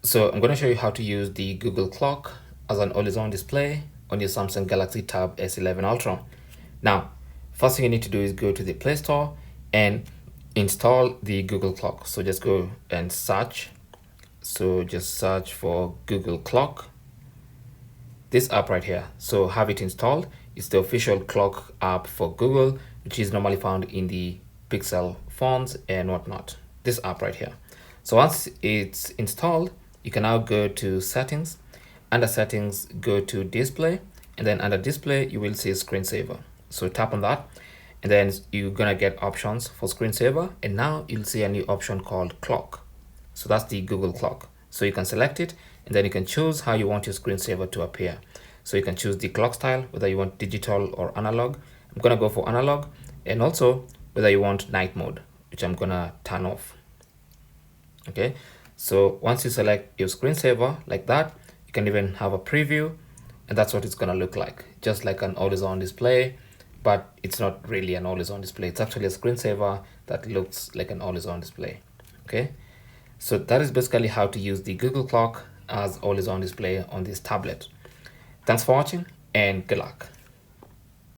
So I'm going to show you how to use the Google clock as an always-on display on your Samsung Galaxy Tab S11 Ultra. Now, first thing you need to do is go to the Play Store and install the Google clock. So just go and search. So just search for Google clock, this app right here. So have it installed. It's the official clock app for Google, which is normally found in the Pixel phones and whatnot. This app right here. So once it's installed, you can now go to settings. Under settings, go to display, and then under display, you will see screensaver. So tap on that, and then you're gonna get options for screensaver. And now you'll see a new option called clock. So that's the Google clock. So you can select it, and then you can choose how you want your screensaver to appear. So you can choose the clock style, whether you want digital or analog. I'm gonna go for analog, and also whether you want night mode, which I'm gonna turn off. Okay, so once you select your screensaver like that, you can even have a preview, and that's what it's gonna look like, just like an always-on display, but it's not really an always-on display. It's actually a screensaver that looks like an always-on display. Okay, so that is basically how to use the Google clock as always-on display on this tablet. Thanks for watching and good luck.